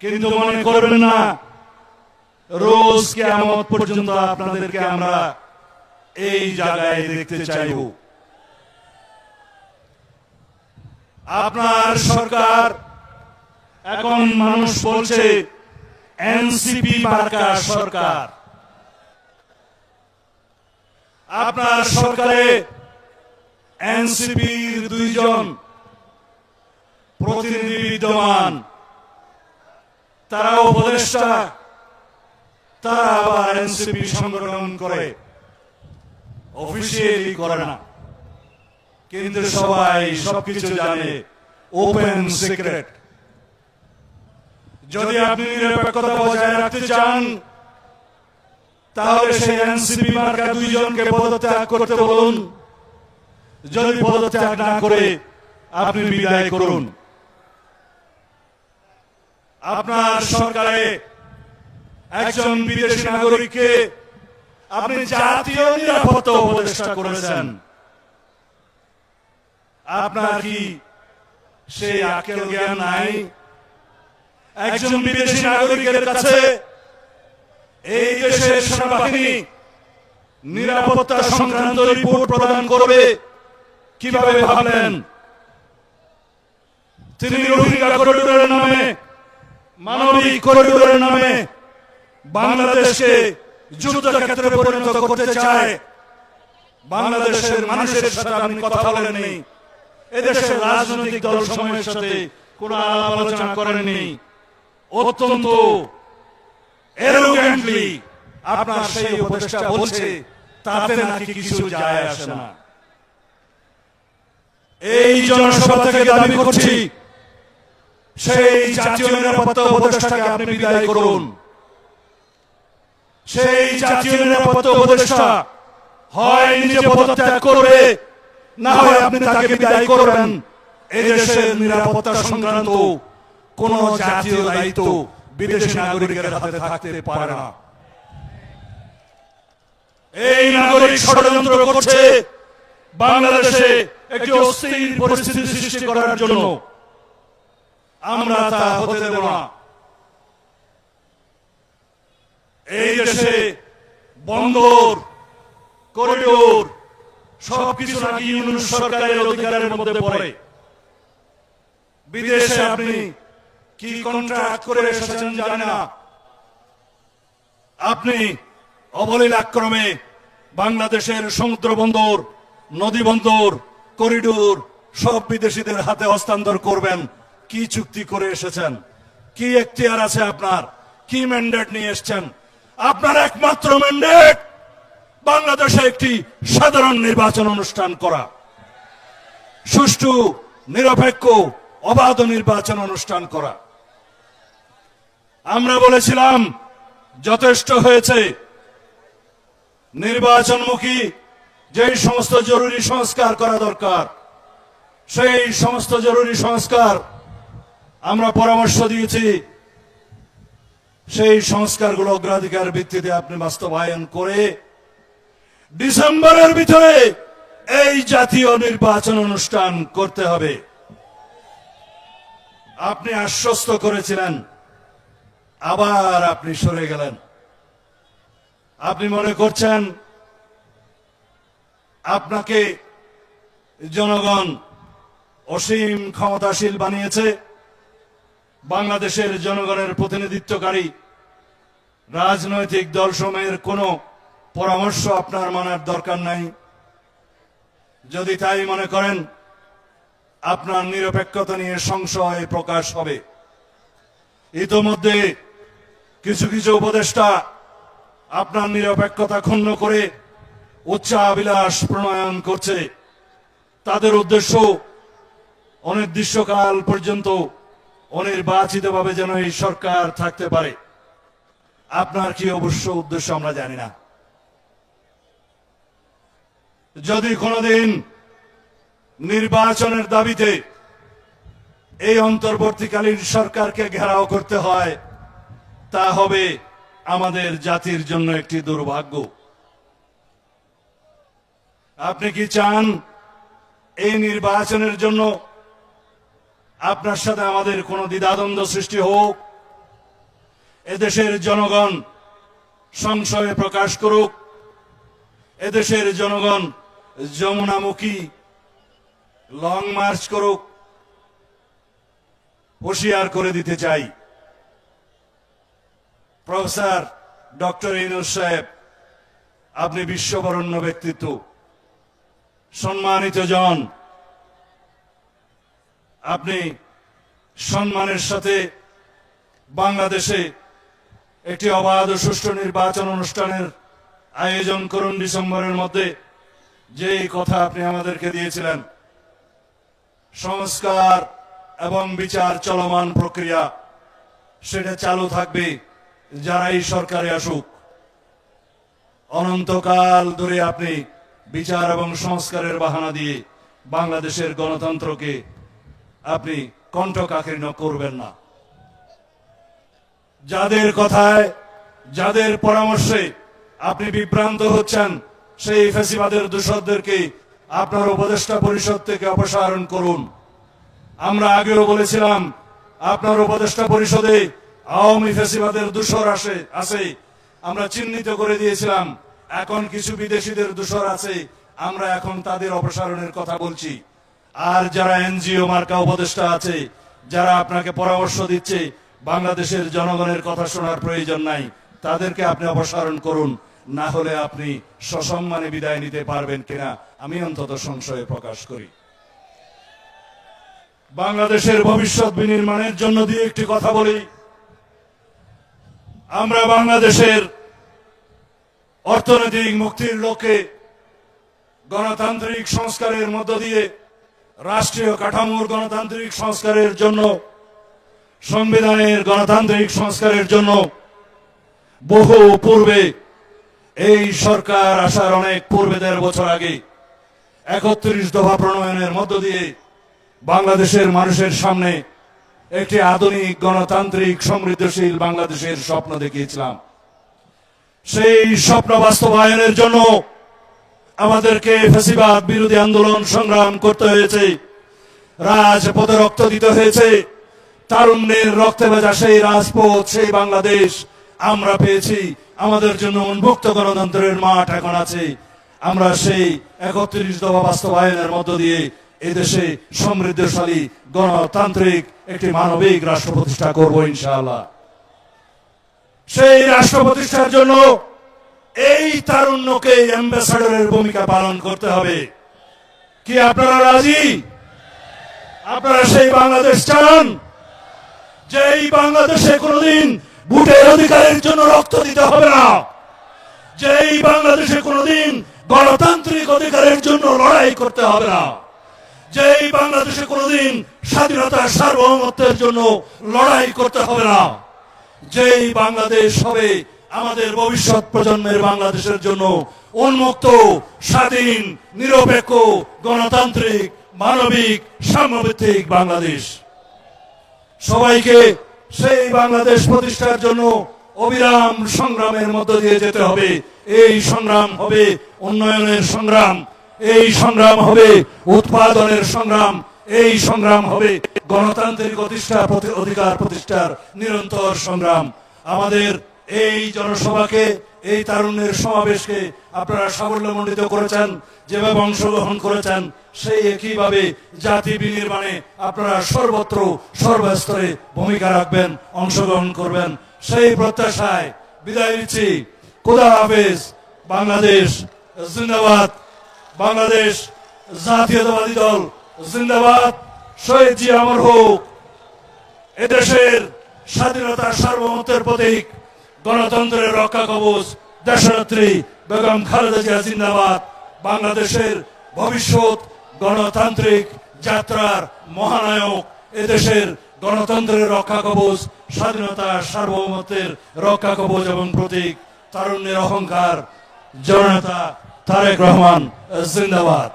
কিন্তু মনে করবেন না রোজ কিয়ামত পর্যন্ত আপনাদেরকে আমরা এই জায়গায় দেখতে চাইব। আপনার সরকার, এখন মানুষ বলছে এনসিপি মার্কা সরকার। আপনার সরকারে এনসিপির 2 জন প্রতিনিধি বিদ্যমান, তারা উপদেষ্টা, তারা আবার এনসিপি সংগঠন করে, অফিসিয়ালি করে না, কিন্তু সবাই সবকিছু জানে, ওপেন সিক্রেট। যদি আপনি নিরপেক্ষতা বজায় রাখতে চান, তাহলে সেই এনসিপি মার্কা 2 জনকে পদত্যাগ করতে বলুন। যদি পদত্যাগ না করে আপনি বিদায় করুন। আপনার সরকারে একজন বিদেশি নাগরিককে আপনি জাতীয় নিরাপত্তা উপদেষ্টা করেছেন। আপনার কি সেই আকেল জ্ঞান নাই? একজন বিদেশি নাগরিকের কাছে এই দেশের সেনাবাহিনী নিরাপত্তা সংক্রান্ত রিপোর্ট প্রদান করবে কিভাবে ভাবলেন? তিনি রোহিঙ্গা করিডোরের নামে, মানবিক করিডোরের নামে বাংলাদেশকে যুদ্ধক্ষেত্রে পরিণত করতে চায়। বাংলাদেশের মানুষের সাথে আপনি কথা বলেননি, এদেশের রাজনৈতিক দল সমূহের সাথে কোন আলাপ আলোচনা করেননি। অত্যন্ত এরোগেন্টলি আপনার সেই উপদেষ্টা বলছে তাতে নাকি কিছু যায় আসে না। এই জনসভা থেকে দাবি করছি, সেই জাতীয় নিরাপত্তা উপদেষ্টাকে আপনি বিদায় করুন। সেই জাতীয় নিরাপত্তা উপদেষ্টা হয় নিজে পদত্যাগ করবে, না হয় আপনি তাকে বিদায় করবেন। এই দেশের নিরাপত্তা সংক্রান্ত কোন জাতীয় দায়িত্ব বিদেশি নাগরিকের হাতে থাকতে পারে না। এই নাগরিক ষড়যন্ত্র করছে বাংলাদেশে একটি অস্থির পরিস্থিতি সৃষ্টি করার জন্য। আমরা তা হতে দেব না। এই দেশে বন্দর, করিডোর সবকিছু নাকি ইউনূস সরকারের অধিকারের মধ্যে পড়ে। বিদেশে আপনি কি কন্ট্রাক্ট করে এসেছেন জানি না। আপনি অবলীলাক্রমে বাংলাদেশের সমুদ্র বন্দর, নদী বন্দর, করিডোর সব বিদেশিদের হাতে হস্তান্তর করবেন। কি চুক্তি করে এসেছেন? কি এখতিয়ার আছে আপনার? কি ম্যান্ডেট নিয়ে এসেছেন? আপনার একমাত্র ম্যান্ডেট বাংলাদেশে একটি সাধারণ নির্বাচন অনুষ্ঠান করা, সুষ্ঠু, নিরপেক্ষ, অবাধ নির্বাচন অনুষ্ঠান করা। আমরা বলেছিলাম যথেষ্ট হয়েছে। নির্বাচনমুখী যে সমস্ত জরুরি সংস্কার করা দরকার, সেই সমস্ত জরুরি সংস্কার আমরা পরামর্শ দিয়েছি। সেই সংস্কারগুলো অগ্রাধিকার ভিত্তিতে আপনি বাস্তবায়ন করে ডিসেম্বরের ভিতরে এই জাতীয় নির্বাচন অনুষ্ঠান করতে হবে। আপনি আশ্বস্ত করেছিলেন, আবার আপনি সরে গেলেন। আপনি মনে করছেন আপনাকে জনগণ অসীম ক্ষমতাশীল বানিয়েছে। বাংলাদেশের জনগণের প্রতিনিধিত্বকারী রাজনৈতিক দলসমূহের কোনো পরামর্শ আপনার মানার দরকার নাই। যদি তাই মনে করেন, আপনার নিরপেক্ষতা নিয়ে সংশয় প্রকাশ হবে। ইতোমধ্যে কিছু কিছু উপদেষ্টা আপনার নিরপেক্ষতা ক্ষুণ্ণ করে উচ্চাভিলাষ প্রণয়ন করছে। তাদের উদ্দেশ্য অনির্দিষ্টকাল পর্যন্ত অনির্বাচিতভাবে যেন এই সরকার থাকতে পারে। আপনার কি অবশ্য উদ্দেশ্য আমরা জানি না। যদি কোনদিন নির্বাচনের দাবিতে এই অন্তর্বর্তীকালীন সরকারকে ঘেরাও করতে হয়, তা হবে আমাদের জাতির জন্য একটি দুর্ভাগ্য। আপনি কি চান এই নির্বাচনের জন্য আপনার সাথে আমাদের কোনো দ্বিধাদ্বন্দ্ব সৃষ্টি হোক? এদেশের জনগণ সংশয় প্রকাশ করুক, এদেশের জনগণ যমুনামুখী লং মার্চ করুক, হুঁশিয়ার করে দিতে চাই। প্রফেসর ডক্টর ইউনূস সাহেব, আপনি বিশ্ববরণ্য ব্যক্তিত্ব, সম্মানিত জন, আপনি সম্মানের সাথে বাংলাদেশে একটি অবাধ ও সুষ্ঠু নির্বাচন অনুষ্ঠানের আয়োজন করুন ডিসেম্বরের মধ্যে। যে কথা আপনি আমাদেরকে দিয়েছিলেন, সংস্কার এবং বিচার চলমান প্রক্রিয়া, সেটা চালু থাকবে যারাই সরকারে আসুক। অনন্তকাল ধরে আপনি বিচার এবং সংস্কারের বাহানা দিয়ে বাংলাদেশের গণতন্ত্রকে আপনি কণ্ঠকাঠিন্য করবেন না। যাদের কথায়, যাদের পরামর্শে আপনি বিভ্রান্ত হচ্ছেন, সেই ফ্যাসিবাদের দূষরদেরকে আপনার উপদেষ্টা পরিষদ থেকে অপসারণ করুন। আমরা আগেও বলেছিলাম, আপনার উপদেষ্টা পরিষদে আওয়ামী ফ্যাসিবাদের দূষর আছে, আমরা চিহ্নিত করে দিয়েছিলাম। এখন কিছু বিদেশিদের দূষর আছে, আমরা এখন তাদের অপসারণের কথা বলছি। আর যারা এনজিও মার্কা উপদেষ্টা আছে, যারা আপনাকে পরামর্শ দিচ্ছে, বাংলাদেশের জনগণের কথা শোনার প্রয়োজন নাই, তাদেরকে আপনি অপসারণ করুন। না হলে আপনি সসম্মানে বিদায় নিতে পারবেন কিনা আমি অন্তত সংশয় প্রকাশ করি। বাংলাদেশের ভবিষ্যৎ বিনির্মাণের জন্য দিয়ে একটি কথা বলি। আমরা বাংলাদেশের অর্থনৈতিক মুক্তির লক্ষ্যে গণতান্ত্রিক সংস্কারের মধ্য দিয়ে, রাষ্ট্রীয় কাঠামোর গণতান্ত্রিক সংস্কারের জন্য, সংবিধানের গণতান্ত্রিক সংস্কারের জন্য বহু পূর্বে, এই সরকার আসার অনেক পূর্বে ১.৫ বছর আগে ৩১ দফা প্রণয়নের মধ্য দিয়ে বাংলাদেশের মানুষের সামনে একটি আধুনিক গণতান্ত্রিক সমৃদ্ধশীল বাংলাদেশের স্বপ্ন দেখিয়েছিলাম। সেই স্বপ্ন বাস্তবায়নের জন্য আমাদেরকে ফ্যাসিবাদ বিরোধী আন্দোলন সংগ্রাম করতে হয়েছে, রাজপথে রক্ত দিতে হয়েছে। তারুণ্যের রক্তে ভেজা সেই রাজপথ, সেই বাংলাদেশ আমরা পেয়েছি। আমাদের জন্য উন্মুক্ত গণতন্ত্রের মাঠ এখন আছে। আমরা সেই ৩১ দফা বাস্তবায়নের মধ্য দিয়ে এদেশে সমৃদ্ধশালী গণতান্ত্রিক একটি মানবিক রাষ্ট্র প্রতিষ্ঠা করবো ইনশাআল্লাহ। সেই রাষ্ট্র প্রতিষ্ঠার জন্য এই তারুণ্যকে অ্যাম্বাসাডরের ভূমিকা পালন করতে হবে। কি আপনারা রাজি? আপনারা সেই বাংলাদেশ চান, যেই বাংলাদেশে কোনোদিন ভোটের অধিকারের জন্য রক্ত দিতে হবে না, যেই বাংলাদেশে কোনোদিন গণতান্ত্রিক অধিকারের জন্য লড়াই করতে হবে না, যেই বাংলাদেশে কোনোদিন স্বাধীনতা সার্বভৌমত্বের জন্য লড়াই করতে হবে না, যেই বাংলাদেশ হবে আমাদের ভবিষ্যৎ প্রজন্মের বাংলাদেশের জন্য উন্মুক্ত, স্বাধীন, নিরপেক্ষ, গণতান্ত্রিক, মানবিক, সাম্যভিত্তিক বাংলাদেশ। সবাইকে সেই বাংলাদেশ প্রতিষ্ঠার জন্য অবিরাম সংগ্রামের মধ্য দিয়ে যেতে হবে। এই সংগ্রাম হবে উন্নয়নের সংগ্রাম, এই সংগ্রাম হবে উৎপাদনের সংগ্রাম, এই সংগ্রাম হবে গণতান্ত্রিক অধিকার প্রতিষ্ঠার নিরন্তর সংগ্রাম। আমাদের এই জনসভাকে, এই তারুণ্যের সমাবেশকে আপনারা সাফল্যমণ্ডিত করেছেন, যেভাবে অংশগ্রহণ করেছেন, সেই একইভাবে জাতি বিনির্মাণে আপনারা সর্বত্র সর্বস্তরে ভূমিকা রাখবেন, অংশগ্রহণ করবেন। সেই প্রত্যাশায় বিদায় নিচ্ছি। খোদা হাফেজ। বাংলাদেশ জিন্দাবাদ, বাংলাদেশ জাতীয়তাবাদী দল জিন্দাবাদ। শহীদ জি অমর হোক। এদেশের স্বাধীনতার সার্বভৌমত্বের প্রতীক, গণতন্ত্রের রক্ষা কবচ দেশনেত্রী বেগম খালেদা জিয়া জিন্দাবাদ। বাংলাদেশের ভবিষ্যৎ গণতান্ত্রিক যাত্রার মহানায়ক, এদেশের গণতন্ত্রের রক্ষা কবচ, স্বাধীনতার সার্বভৌমত্বের রক্ষা কবচ এবং প্রতীক, তারুণ্যের অহংকার জননেতা তারেক রহমান জিন্দাবাদ।